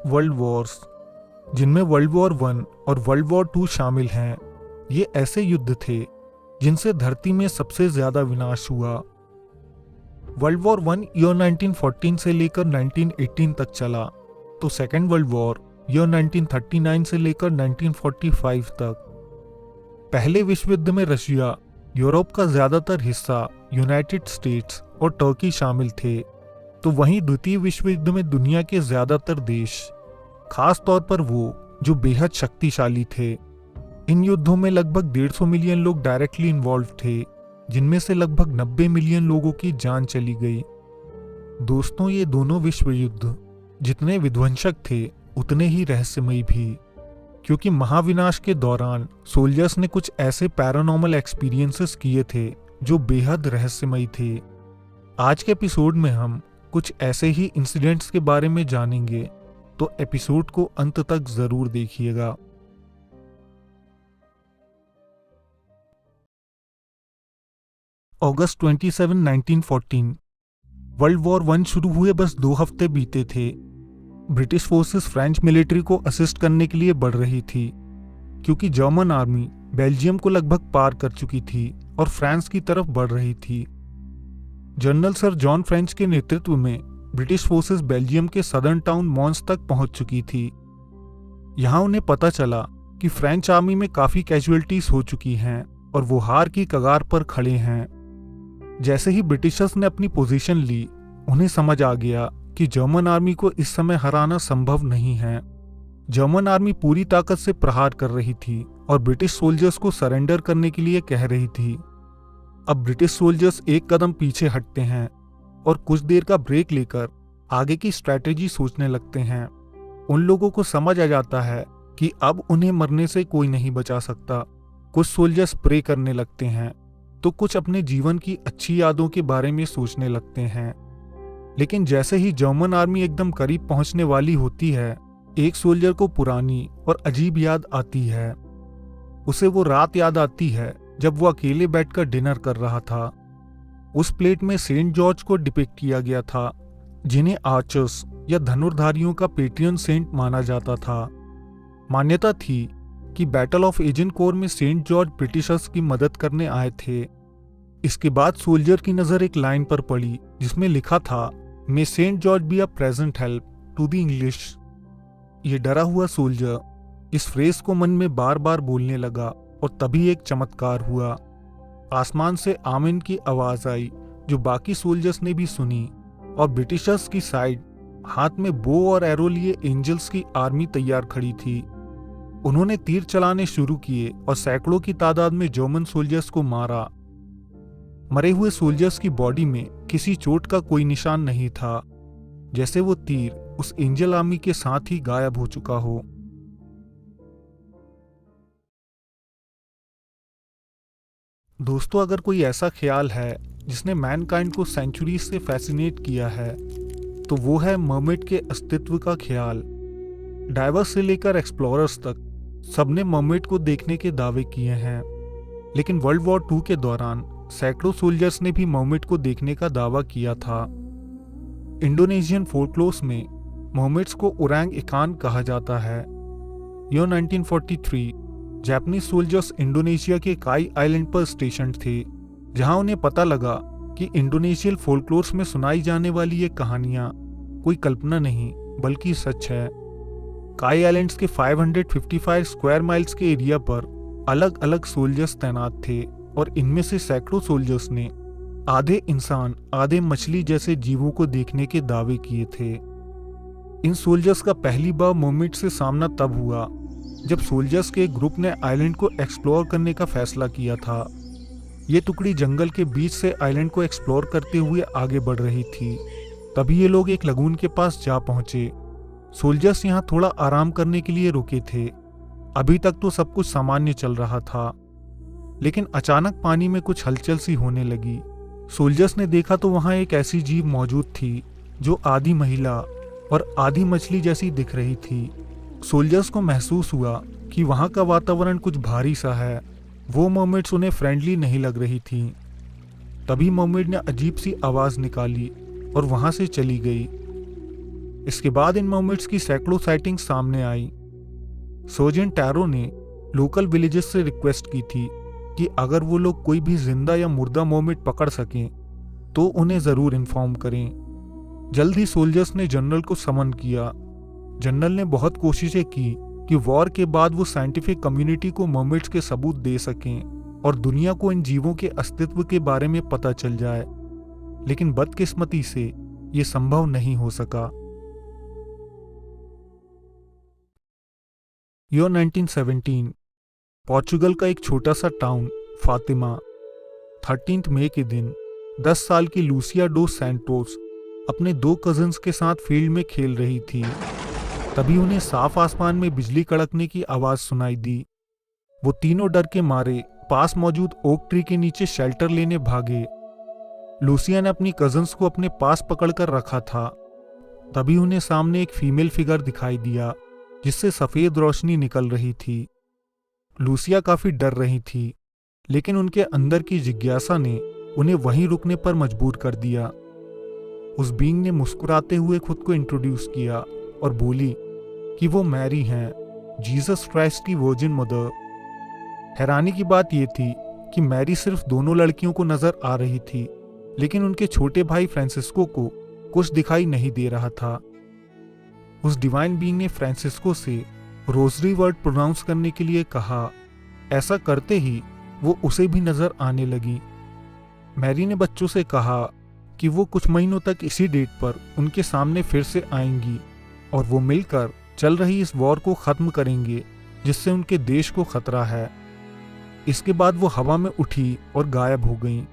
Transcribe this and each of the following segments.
World Wars, जिनमें world war one और world war to शामिल हैं। ये ऐसे युद्ध थे जिनसे धरती में सबसे ज्यादा विनाश हुआ। वर्ल्ड वॉर वन ईयर 1914 से लेकर 1918 तक चला, तो सेकेंड वर्ल्ड वॉर ईयर 1939 से लेकर 1945 तक। पहले विश्व युद्ध में रशिया, यूरोप का ज्यादातर हिस्सा, यूनाइटेड स्टेट्स और टर्की शामिल थे, तो वहीं द्वितीय विश्व युद्ध में दुनिया के ज्यादातर देश, खास तौर पर वो जो बेहद शक्तिशाली थे। इन युद्धों में लगभग 150 मिलियन लोग डायरेक्टली इन्वॉल्व थे, जिनमें से लगभग 90 मिलियन लोगों की जान चली गई। दोस्तों, ये दोनों विश्व युद्ध जितने विध्वंसक थे उतने ही रहस्यमयी भी, क्योंकि महाविनाश के दौरान सोल्जर्स ने कुछ ऐसे पैरानॉर्मल एक्सपीरियंसेस किए थे जो बेहद रहस्यमयी थे। आज के एपिसोड में हम कुछ ऐसे ही इंसिडेंट्स के बारे में जानेंगे, तो एपिसोड को अंत तक जरूर देखिएगा। अगस्त 27, 1914। वर्ल्ड वॉर वन शुरू हुए बस 2 हफ्ते बीते थे। ब्रिटिश फोर्सेस फ्रेंच मिलिट्री को असिस्ट करने के लिए बढ़ रही थी, क्योंकि जर्मन आर्मी बेल्जियम को लगभग पार कर चुकी थी और फ्रांस की तरफ बढ़ रही थी। जनरल सर जॉन फ्रेंच के नेतृत्व में ब्रिटिश फोर्सेस बेल्जियम के सदर्न टाउन मॉन्स तक पहुंच चुकी थी। यहां उन्हें पता चला कि फ्रेंच आर्मी में काफी कैजुअलिटीज हो चुकी हैं और वो हार की कगार पर खड़े हैं। जैसे ही ब्रिटिशर्स ने अपनी पोजीशन ली, उन्हें समझ आ गया कि जर्मन आर्मी को इस समय हराना संभव नहीं है। जर्मन आर्मी पूरी ताकत से प्रहार कर रही थी और ब्रिटिश सोल्जर्स को सरेंडर करने के लिए कह रही थी। अब ब्रिटिश सोल्जर्स एक कदम पीछे हटते हैं और कुछ देर का ब्रेक लेकर आगे की स्ट्रैटेजी सोचने लगते हैं। उन लोगों को समझ आ जाता है कि अब उन्हें मरने से कोई नहीं बचा सकता। कुछ सोल्जर्स प्रे करने लगते हैं, तो कुछ अपने जीवन की अच्छी यादों के बारे में सोचने लगते हैं। लेकिन जैसे ही जर्मन आर्मी एकदम करीब पहुंचने वाली होती है, एक सोल्जर को पुरानी और अजीब याद आती है। उसे वो रात याद आती है जब वो अकेले बैठकर डिनर कर रहा था। उस प्लेट में सेंट जॉर्ज को डिपिक्ट किया गया था, जिन्हें आर्चर्स या धनुर्धारियों का पेट्रियन सेंट माना जाता था। मान्यता थी कि बैटल ऑफ एजिनकोर में सेंट जॉर्ज ब्रिटिशर्स की मदद करने आए थे। इसके बाद सोल्जर की नजर एक लाइन पर पड़ी जिसमें लिखा था, may Saint George be a present help to the English. ये डरा हुआ सोल्जर इस फ्रेज को मन में बार बार बोलने लगा और तभी एक चमत्कार हुआ। आसमान से आमीन की आवाज आई, जो बाकी सोल्जर्स ने भी सुनी, और ब्रिटिशर्स की साइड हाथ में बो और एरो लिए एंजल्स की आर्मी तैयार खड़ी थी। उन्होंने तीर चलाने शुरू किए और सैकड़ों की तादाद में जर्मन सोल्जर्स को मारा। मरे हुए सोल्जर्स की बॉडी में किसी चोट का कोई निशान नहीं था, जैसे वो तीर उस एंजल आर्मी के साथ ही गायब हो चुका हो। दोस्तों, अगर कोई ऐसा ख्याल है जिसने मैनकाइंड को सेंचुरीज से फैसिनेट किया है, तो वो है मर्मेड के अस्तित्व का ख्याल। डाइवर्स से लेकर एक्सप्लोरर्स तक सबने मर्मेड को देखने के दावे किए हैं, लेकिन वर्ल्ड वॉर टू के दौरान सैकड़ों सोल्जर्स ने भी मर्मेड को देखने का दावा किया था। इंडोनेशियन फोल्कलोर्स में मर्मेड्स को ओरंग इकान कहा जाता है। ईयर 1943 जापानीज सोल्जर्स इंडोनेशिया के काई आइलैंड पर स्टेशन थे, जहां उन्हें पता लगा कि इंडोनेशियन फोल्कलोर्स में सुनाई जाने वाली ये कहानियां कोई कल्पना नहीं बल्कि सच है। काई आइलैंड्स के 555 स्क्वायर माइल्स के एरिया पर अलग अलग सोल्जर्स तैनात थे, और इनमें से सैकड़ों सोल्जर्स ने आधे इंसान आधे मछली जैसे जीवों को देखने के दावे किए थे। इन सोल्जर्स का पहली बार मर्मेड से सामना तब हुआ जब सोल्जर्स के एक ग्रुप ने आइलैंड को एक्सप्लोर करने का फैसला किया था। ये टुकड़ी जंगल के बीच से आइलैंड को एक्सप्लोर करते हुए आगे बढ़ रही थी। तभी ये लोग एक लगून के पास जा पहुंचे। सोल्जर्स यहाँ थोड़ा आराम करने के लिए रुके थे। अभी तक तो सब कुछ सामान्य चल रहा था, लेकिन अचानक पानी में कुछ हलचल सी होने लगी। सोल्जर्स ने देखा तो वहाँ एक ऐसी जीव मौजूद थी जो आधी महिला और आधी मछली जैसी दिख रही थी। सोल्जर्स को महसूस हुआ कि वहाँ का वातावरण कुछ भारी सा है। वो मर्मेड्स उन्हें फ्रेंडली नहीं लग रही थी। तभी मर्मेड ने अजीब सी आवाज निकाली और वहां से चली गई। इसके बाद इन मोमेंट्स की सैकड़ों साइटिंग्स सामने आई। सर्जेंट टैरो ने लोकल विलेजेस से रिक्वेस्ट की थी कि अगर वो लोग कोई भी जिंदा या मुर्दा मोमेंट पकड़ सकें तो उन्हें जरूर इन्फॉर्म करें। जल्द ही सोल्जर्स ने जनरल को समन किया। जनरल ने बहुत कोशिशें की कि वॉर के बाद वो साइंटिफिक कम्युनिटी को मोमेंट्स के सबूत दे सकें और दुनिया को इन जीवों के अस्तित्व के बारे में पता चल जाए, लेकिन बदकिस्मती से ये संभव नहीं हो सका। ईयर 1917, पोर्चुगल का एक छोटा सा टाउन फातिमा। 13 मई के दिन 10 साल की लूसिया डो सैंटोस अपने 2 कजिन्स के साथ फील्ड में खेल रही थी। तभी उन्हें साफ आसमान में बिजली कड़कने की आवाज सुनाई दी। वो तीनों डर के मारे पास मौजूद ओक ट्री के नीचे शेल्टर लेने भागे। लूसिया ने अपनी कजिन्स को अपने पास पकड़कर रखा था। तभी उन्हें सामने एक फीमेल फिगर दिखाई दिया जिससे सफेद रोशनी निकल रही थी। लूसिया काफी डर रही थी, लेकिन उनके अंदर की जिज्ञासा ने उन्हें वहीं रुकने पर मजबूर कर दिया। उस बीइंग ने मुस्कुराते हुए खुद को इंट्रोड्यूस किया और बोली कि वो मैरी हैं, जीसस क्राइस्ट की वर्जिन मदर। हैरानी की बात यह थी कि मैरी सिर्फ दोनों लड़कियों को नजर आ रही थी, लेकिन उनके छोटे भाई फ्रांसिस्को को कुछ दिखाई नहीं दे रहा था। उस डिवाइन बीइंग ने फ्रांसिस्को से रोजरी वर्ड प्रोनाउंस करने के लिए कहा। ऐसा करते ही वो उसे भी नजर आने लगी। मैरी ने बच्चों से कहा कि वो कुछ महीनों तक इसी डेट पर उनके सामने फिर से आएंगी और वो मिलकर चल रही इस वॉर को खत्म करेंगे जिससे उनके देश को खतरा है। इसके बाद वो हवा में उठी और गायब हो गईं।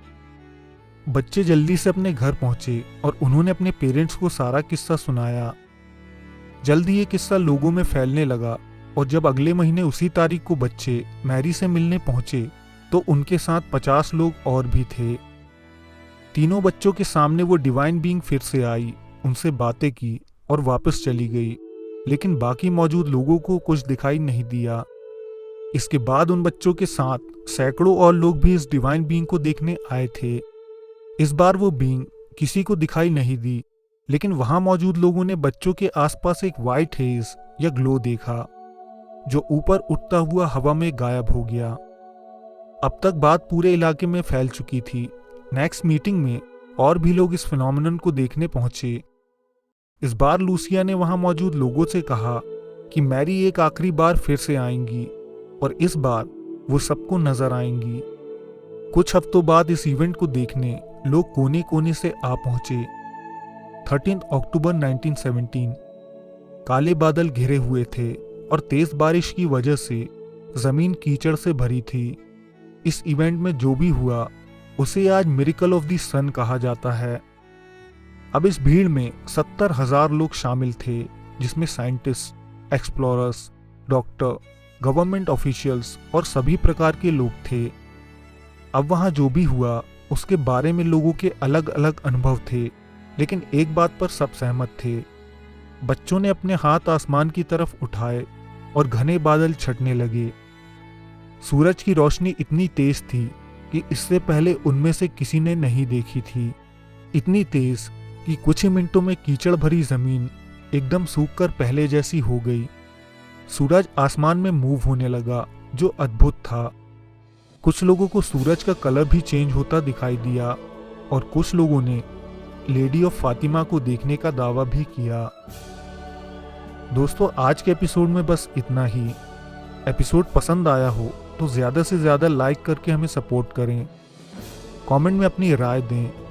बच्चे जल्दी से अपने घर पहुंचे और उन्होंने अपने पेरेंट्स को सारा किस्सा सुनाया। जल्द ही ये किस्सा लोगों में फैलने लगा और जब अगले महीने उसी तारीख को बच्चे मैरी से मिलने पहुंचे तो उनके साथ 50 लोग और भी थे। तीनों बच्चों के सामने वो डिवाइन बीइंग फिर से आई, उनसे बातें की और वापस चली गई, लेकिन बाकी मौजूद लोगों को कुछ दिखाई नहीं दिया। इसके बाद उन बच्चों के साथ सैकड़ों और लोग भी इस डिवाइन बीइंग को देखने आए थे। इस बार वो बीइंग किसी को दिखाई नहीं दी, लेकिन वहां मौजूद लोगों ने बच्चों के आसपास एक वाइट हेज या ग्लो देखा जो ऊपर उठता हुआ हवा में गायब हो गया। अब तक बात पूरे इलाके में फैल चुकी थी। नेक्स्ट मीटिंग में और भी लोग इस फिनोमेनन को देखने पहुंचे। इस बार लूसिया ने वहां मौजूद लोगों से कहा कि मैरी एक आखिरी बार फिर से आएंगी और इस बार वो सबको नजर आएंगी। कुछ हफ्तों बाद इस इवेंट को देखने लोग कोने कोने से आ पहुंचे। 13 अक्टूबर 1917 काले बादल घिरे हुए थे और तेज बारिश की वजह से जमीन कीचड़ से भरी थी। इस इवेंट में जो भी हुआ उसे आज मिरेकल ऑफ द सन कहा जाता है। अब इस भीड़ में 70,000 लोग शामिल थे, जिसमें scientist, explorers, doctor, government officials और सभी प्रकार के लोग थे। अब वहां जो भी हुआ उसके बारे में लोगों के अलग अलग अनुभव थे, लेकिन एक बात पर सब सहमत थे। बच्चों ने अपने हाथ आसमान की तरफ उठाए और घने बादल छटने लगे। सूरज की रोशनी इतनी तेज थी कि इससे पहले उनमें से किसी ने नहीं देखी थी। इतनी तेज कि कुछ ही मिनटों में कीचड़ भरी जमीन एकदम सूखकर पहले जैसी हो गई। सूरज आसमान में मूव होने लगा जो अद्भुत था। कुछ लोगों को सूरज का कलर भी चेंज होता दिखाई दिया और कुछ लोगों ने लेडी ऑफ फातिमा को देखने का दावा भी किया। दोस्तों, आज के एपिसोड में बस इतना ही। एपिसोड पसंद आया हो तो ज़्यादा से ज़्यादा लाइक करके हमें सपोर्ट करें। कमेंट में अपनी राय दें